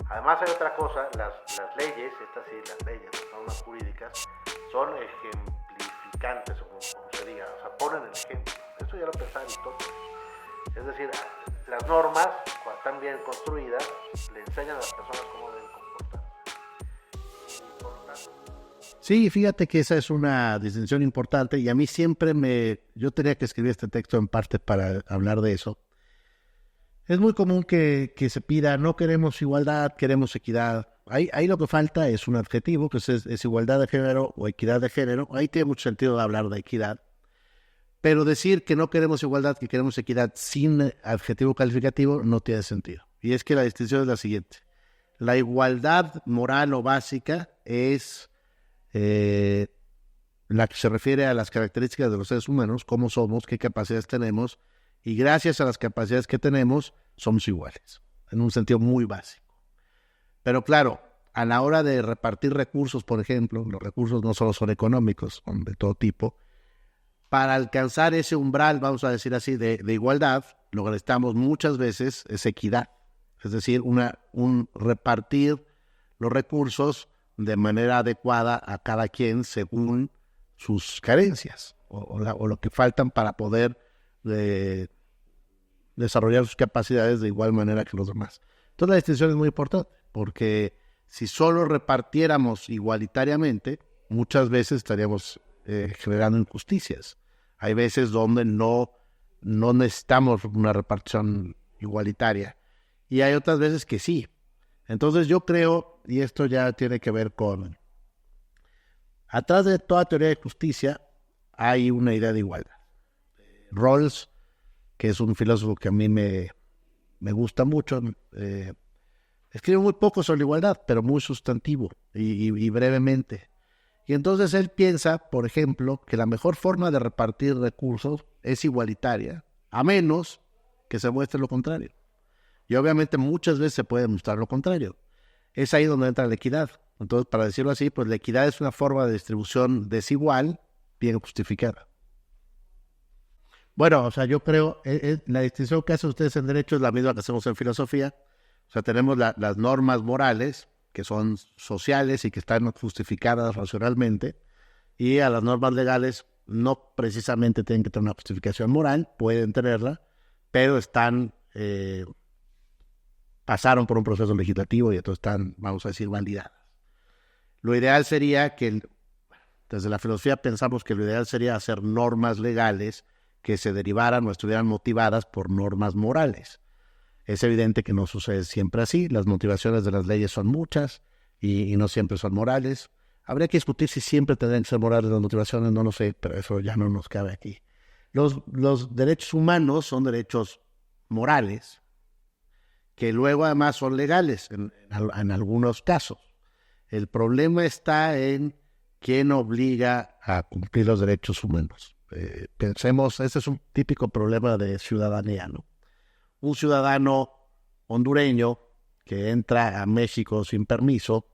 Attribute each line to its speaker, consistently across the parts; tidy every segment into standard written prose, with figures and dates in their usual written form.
Speaker 1: Además hay otra cosa, las leyes, estas sí, las leyes, las normas jurídicas, son ejemplificantes, o como se diga, o sea, ponen el ejemplo. Esto ya lo pensaba Aristóteles. Es decir, las normas, cuando están bien construidas, le enseñan a las personas cómo deben comportarse. Y por lo tanto...
Speaker 2: Sí, fíjate que esa es una distinción importante y a mí yo tenía que escribir este texto en parte para hablar de eso. Es muy común que se pida, no queremos igualdad, queremos equidad. Ahí lo que falta es un adjetivo, que es igualdad de género o equidad de género. Ahí tiene mucho sentido hablar de equidad. Pero decir que no queremos igualdad, que queremos equidad sin adjetivo calificativo no tiene sentido. Y es que la distinción es la siguiente. La igualdad moral o básica es la que se refiere a las características de los seres humanos, cómo somos, qué capacidades tenemos, y gracias a las capacidades que tenemos, somos iguales, en un sentido muy básico. Pero claro, a la hora de repartir recursos, por ejemplo, los recursos no solo son económicos, son de todo tipo. Para alcanzar ese umbral, vamos a decir así, de igualdad, lo que necesitamos muchas veces es equidad. Es decir, un repartir los recursos de manera adecuada a cada quien según sus carencias o lo que faltan para poder desarrollar sus capacidades de igual manera que los demás. Entonces la distinción es muy importante, porque si solo repartiéramos igualitariamente, muchas veces estaríamos generando injusticias. Hay veces donde no necesitamos una repartición igualitaria y hay otras veces que sí. Entonces yo creo, y esto ya tiene que ver con... Atrás de toda teoría de justicia hay una idea de igualdad. Rawls, que es un filósofo que a mí me gusta mucho, escribe muy poco sobre igualdad, pero muy sustantivo y brevemente. Y entonces él piensa, por ejemplo, que la mejor forma de repartir recursos es igualitaria, a menos que se muestre lo contrario. Y obviamente muchas veces se puede mostrar lo contrario. Es ahí donde entra la equidad. Entonces, para decirlo así, pues la equidad es una forma de distribución desigual, bien justificada. Bueno, o sea, yo creo, la distinción que hacen ustedes en derecho es la misma que hacemos en filosofía. O sea, tenemos las normas morales, que son sociales y que están justificadas racionalmente, y a las normas legales no precisamente tienen que tener una justificación moral, pueden tenerla, pero pasaron por un proceso legislativo y entonces están, vamos a decir, validadas. Lo ideal sería desde la filosofía pensamos que lo ideal sería hacer normas legales que se derivaran o estuvieran motivadas por normas morales. Es evidente que no sucede siempre así, las motivaciones de las leyes son muchas y no siempre son morales. Habría que discutir si siempre tendrían que ser morales las motivaciones, no lo sé, pero eso ya no nos cabe aquí. Los derechos humanos son derechos morales, que luego además son legales en algunos casos. El problema está en quién obliga a cumplir los derechos humanos. Pensemos, ese es un típico problema de ciudadanía, ¿no? Un ciudadano hondureño que entra a México sin permiso,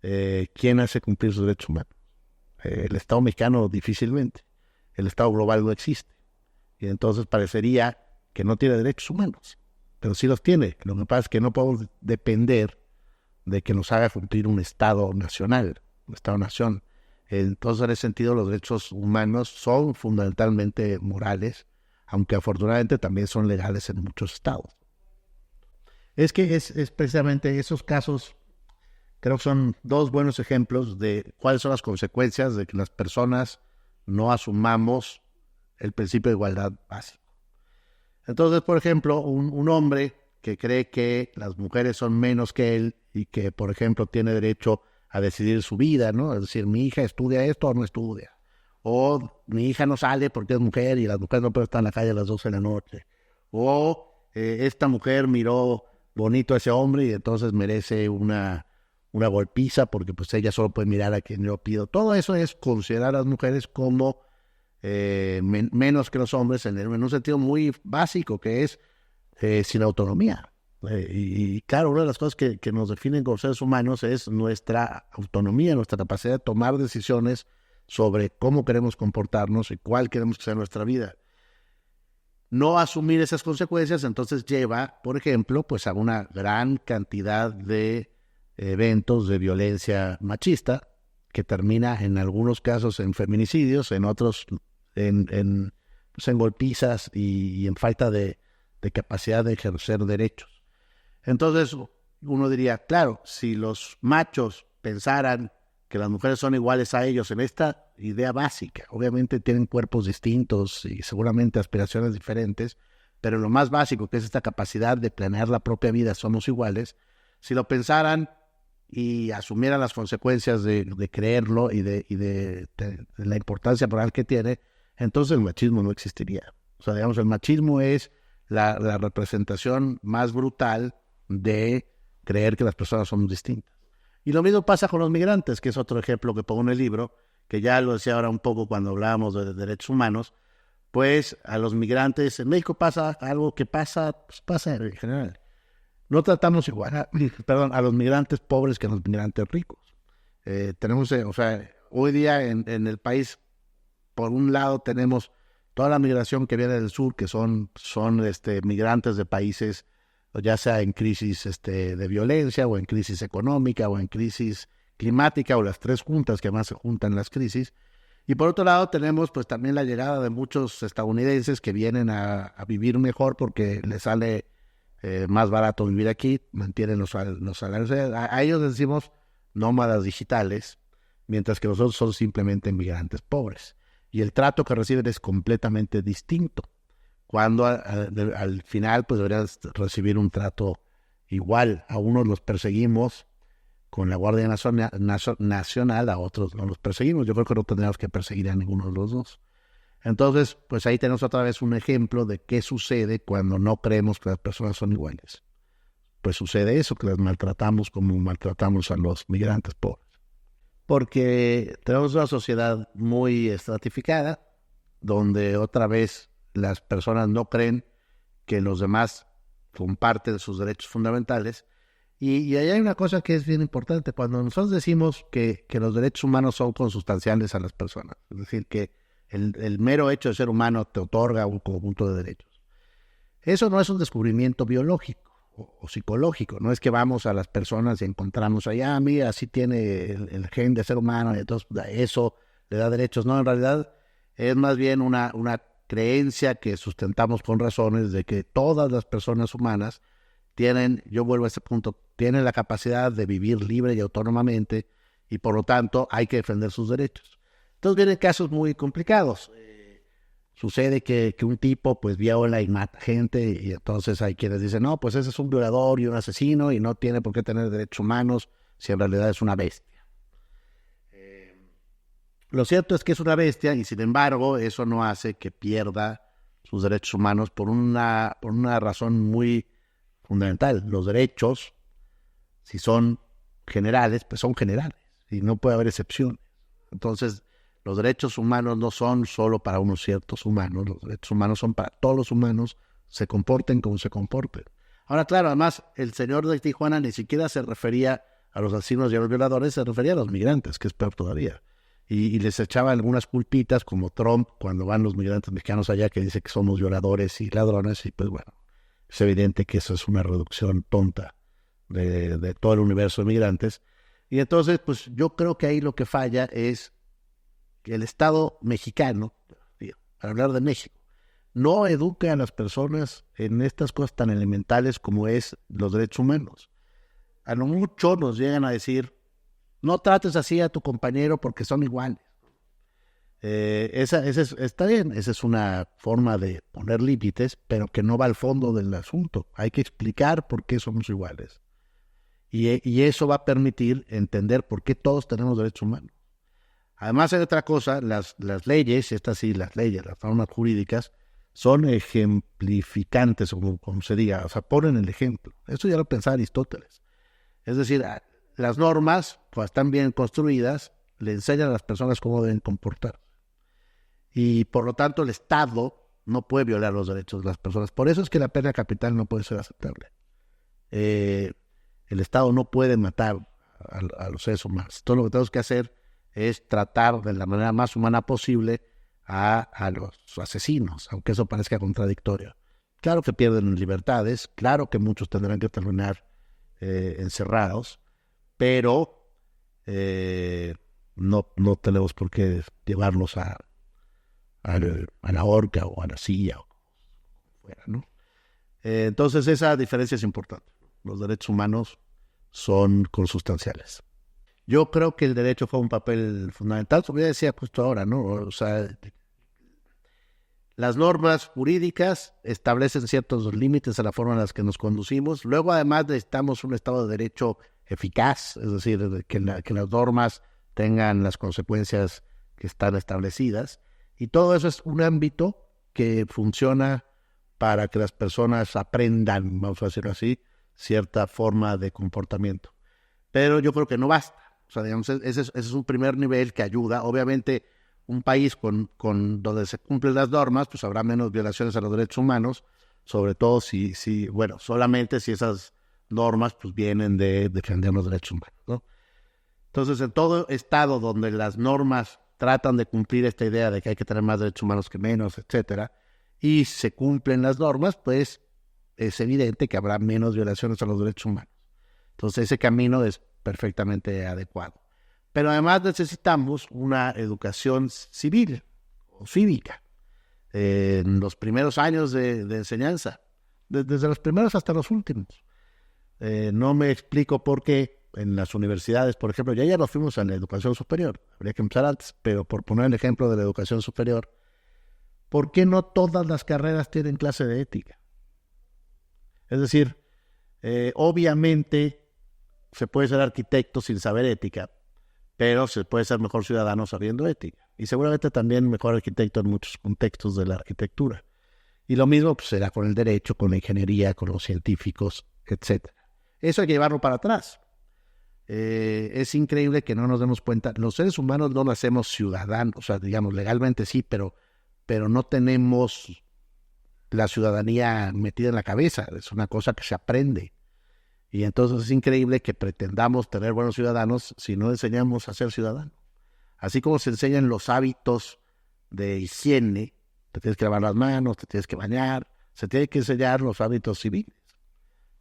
Speaker 2: ¿quién hace cumplir sus derechos humanos? El Estado mexicano difícilmente. El Estado global no existe. Y entonces parecería que no tiene derechos humanos, pero sí los tiene. Lo que pasa es que no podemos depender de que nos haga cumplir un Estado nacional, un Estado-nación. Entonces, en ese sentido, los derechos humanos son fundamentalmente morales, aunque afortunadamente también son legales en muchos estados. Es que es precisamente esos casos, creo que son dos buenos ejemplos de cuáles son las consecuencias de que las personas no asumamos el principio de igualdad básico. Entonces, por ejemplo, un hombre que cree que las mujeres son menos que él y que, por ejemplo, tiene derecho a decidir su vida, ¿no? Es decir, mi hija estudia esto o no estudia. O mi hija no sale porque es mujer y las mujeres no pueden estar en la calle a las 12 de la noche. O esta mujer miró bonito a ese hombre y entonces merece una golpiza porque pues ella solo puede mirar a quien yo pido. Todo eso es considerar a las mujeres como menos que los hombres en un sentido muy básico, que es sin autonomía. Y claro, una de las cosas que nos definen como seres humanos es nuestra autonomía, nuestra capacidad de tomar decisiones sobre cómo queremos comportarnos y cuál queremos que sea nuestra vida. No asumir esas consecuencias entonces lleva, por ejemplo, pues a una gran cantidad de eventos de violencia machista que termina en algunos casos en feminicidios, en otros pues en golpizas y en falta de capacidad de ejercer derechos. Entonces uno diría, claro, si los machos pensaran que las mujeres son iguales a ellos en esta idea básica, obviamente tienen cuerpos distintos y seguramente aspiraciones diferentes, pero lo más básico, que es esta capacidad de planear la propia vida, somos iguales. Si lo pensaran y asumieran las consecuencias de creerlo y de la importancia moral que tiene, entonces el machismo no existiría. O sea, digamos, el machismo es la representación más brutal de creer que las personas somos distintas. Y lo mismo pasa con los migrantes, que es otro ejemplo que pongo en el libro, que ya lo decía ahora un poco cuando hablábamos de derechos humanos. Pues a los migrantes, en México pasa algo que pasa en general. No tratamos igual a los migrantes pobres que a los migrantes ricos. Tenemos, o sea, hoy día en el país, por un lado tenemos toda la migración que viene del sur, que son migrantes de países, ya sea en crisis de violencia, o en crisis económica, o en crisis climática, o las tres juntas que más se juntan las crisis. Y por otro lado tenemos pues también la llegada de muchos estadounidenses que vienen a vivir mejor porque les sale más barato vivir aquí, mantienen los salarios. A ellos les decimos nómadas digitales, mientras que nosotros son simplemente migrantes pobres. Y el trato que reciben es completamente distinto, cuando al final pues deberían recibir un trato igual. A unos los perseguimos con la Guardia Nacional, a otros no los perseguimos. Yo creo que no tendríamos que perseguir a ninguno de los dos. Entonces, pues ahí tenemos otra vez un ejemplo de qué sucede cuando no creemos que las personas son iguales. Pues sucede eso, que las maltratamos como maltratamos a los migrantes pobres. Porque tenemos una sociedad muy estratificada, donde otra vez las personas no creen que los demás comparten sus derechos fundamentales. Y ahí hay una cosa que es bien importante. Cuando nosotros decimos que los derechos humanos son consustanciales a las personas, es decir, que el mero hecho de ser humano te otorga un conjunto de derechos, eso no es un descubrimiento biológico o psicológico. No es que vamos a las personas y encontramos allá, mira, así tiene el gen de ser humano, y entonces eso le da derechos. No, en realidad es más bien una creencia que sustentamos con razones de que todas las personas humanas tienen, yo vuelvo a ese punto, tienen la capacidad de vivir libre y autónomamente, y por lo tanto hay que defender sus derechos. Entonces vienen casos muy complicados. Sucede que un tipo pues viola y mata gente, y entonces hay quienes dicen, no, pues ese es un violador y un asesino y no tiene por qué tener derechos humanos si en realidad es una bestia. Lo cierto es que es una bestia, y sin embargo eso no hace que pierda sus derechos humanos por una razón muy fundamental. Los derechos, si son generales, pues son generales y no puede haber excepciones. Entonces, los derechos humanos no son solo para unos ciertos humanos, los derechos humanos son para todos los humanos, se comporten como se comporten. Ahora, claro, además, el señor de Tijuana ni siquiera se refería a los asesinos y a los violadores, se refería a los migrantes, que es peor todavía. Y les echaba algunas culpitas, como Trump, cuando van los migrantes mexicanos allá, que dice que somos violadores y ladrones, y pues bueno, es evidente que eso es una reducción tonta de todo el universo de migrantes. Y entonces, pues yo creo que ahí lo que falla es que el Estado mexicano, para hablar de México, no educa a las personas en estas cosas tan elementales como es los derechos humanos. A lo mucho nos llegan a decir, no trates así a tu compañero porque son iguales. Está bien, esa es una forma de poner límites, pero que no va al fondo del asunto. Hay que explicar por qué somos iguales. Y eso va a permitir entender por qué todos tenemos derechos humanos. Además hay otra cosa, las leyes, estas sí, las leyes, las normas jurídicas, son ejemplificantes, como se diga, o sea, ponen el ejemplo. Eso ya lo pensaba Aristóteles. Es decir, las normas, cuando están bien construidas, le enseñan a las personas cómo deben comportar. Y por lo tanto el Estado no puede violar los derechos de las personas. Por eso es que la pena capital no puede ser aceptable. El Estado no puede matar a los seres humanos. Todo lo que tenemos que hacer es tratar de la manera más humana posible a los asesinos, aunque eso parezca contradictorio. Claro que pierden libertades, claro que muchos tendrán que terminar encerrados, pero no tenemos por qué llevarlos a la horca o a la silla o fuera, ¿no? Entonces esa diferencia es importante. Los derechos humanos son consustanciales. Yo creo que el derecho juega un papel fundamental, como ya decía justo ahora, ¿no? O sea, las normas jurídicas establecen ciertos límites a la forma en la que nos conducimos. Luego, además, necesitamos un Estado de Derecho eficaz, es decir, que las normas tengan las consecuencias que están establecidas. Y todo eso es un ámbito que funciona para que las personas aprendan, vamos a decirlo así, cierta forma de comportamiento. Pero yo creo que no basta. O sea, digamos, ese es un primer nivel que ayuda. Obviamente, un país con donde se cumplen las normas, pues habrá menos violaciones a los derechos humanos, sobre todo solamente si esas normas pues vienen de defender los derechos humanos, ¿no? Entonces, en todo estado donde las normas tratan de cumplir esta idea de que hay que tener más derechos humanos que menos, etcétera, y se cumplen las normas, pues es evidente que habrá menos violaciones a los derechos humanos. Entonces, ese camino es perfectamente adecuado. Pero además necesitamos una educación civil o cívica en los primeros años de enseñanza, desde los primeros hasta los últimos. No me explico por qué en las universidades, por ejemplo, ya nos fuimos a la educación superior, habría que empezar antes, pero por poner el ejemplo de la educación superior, ¿por qué no todas las carreras tienen clase de ética? Es decir, obviamente se puede ser arquitecto sin saber ética, pero se puede ser mejor ciudadano sabiendo ética. Y seguramente también mejor arquitecto en muchos contextos de la arquitectura. Y lo mismo pues, será con el derecho, con la ingeniería, con los científicos, etc. Eso hay que llevarlo para atrás. Es increíble que no nos demos cuenta. Los seres humanos no nacemos ciudadanos, o sea, digamos, legalmente sí, pero no tenemos la ciudadanía metida en la cabeza. Es una cosa que se aprende. Y entonces es increíble que pretendamos tener buenos ciudadanos si no enseñamos a ser ciudadanos. Así como se enseñan los hábitos de higiene, te tienes que lavar las manos, te tienes que bañar, se tiene que enseñar los hábitos civiles.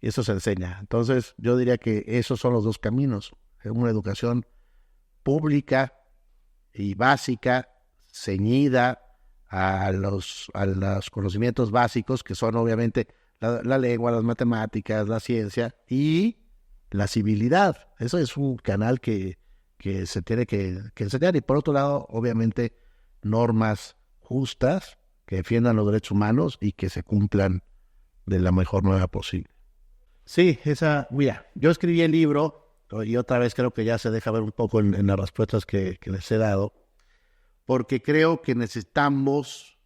Speaker 2: Y eso se enseña. Entonces yo diría que esos son los dos caminos. Una educación pública y básica, ceñida a los conocimientos básicos, que son obviamente la lengua, las matemáticas, la ciencia y la civilidad. Eso es un canal que se tiene que enseñar. Y por otro lado, obviamente, normas justas que defiendan los derechos humanos y que se cumplan de la mejor manera posible. Sí, mira, yo escribí el libro y otra vez creo que ya se deja ver un poco en las respuestas que les he dado, porque creo que necesitamos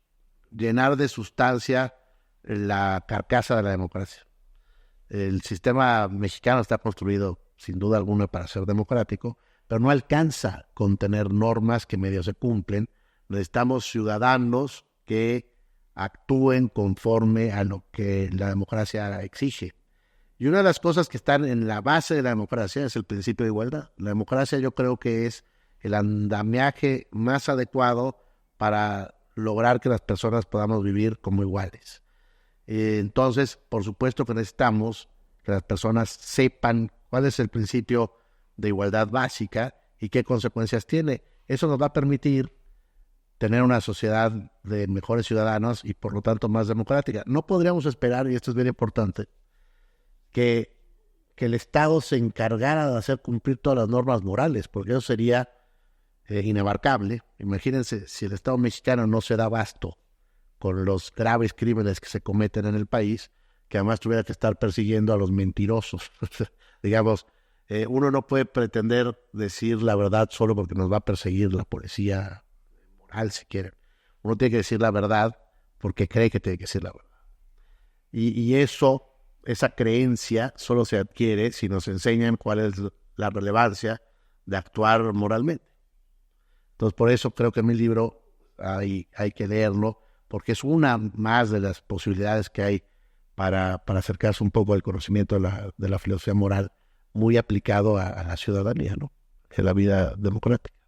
Speaker 2: llenar de sustancia la carcasa de la democracia. El sistema mexicano está construido sin duda alguna para ser democrático, pero no alcanza con tener normas que medio se cumplen. Necesitamos ciudadanos que actúen conforme a lo que la democracia exige. Y una de las cosas que están en la base de la democracia es el principio de igualdad. La democracia yo creo que es el andamiaje más adecuado para lograr que las personas podamos vivir como iguales. Entonces, por supuesto que necesitamos que las personas sepan cuál es el principio de igualdad básica y qué consecuencias tiene. Eso nos va a permitir tener una sociedad de mejores ciudadanos y por lo tanto más democrática. No podríamos esperar, y esto es bien importante, que el Estado se encargara de hacer cumplir todas las normas morales, porque eso sería inabarcable. Imagínense si el Estado mexicano no se da abasto con los graves crímenes que se cometen en el país, que además tuviera que estar persiguiendo a los mentirosos. Digamos, uno no puede pretender decir la verdad solo porque nos va a perseguir la policía moral, si quieren. Uno tiene que decir la verdad porque cree que tiene que decir la verdad. Y esa creencia solo se adquiere si nos enseñan cuál es la relevancia de actuar moralmente. Entonces, por eso creo que en mi libro hay que leerlo, porque es una más de las posibilidades que hay para acercarse un poco al conocimiento de la filosofía moral muy aplicado a la ciudadanía, ¿no? De la vida democrática.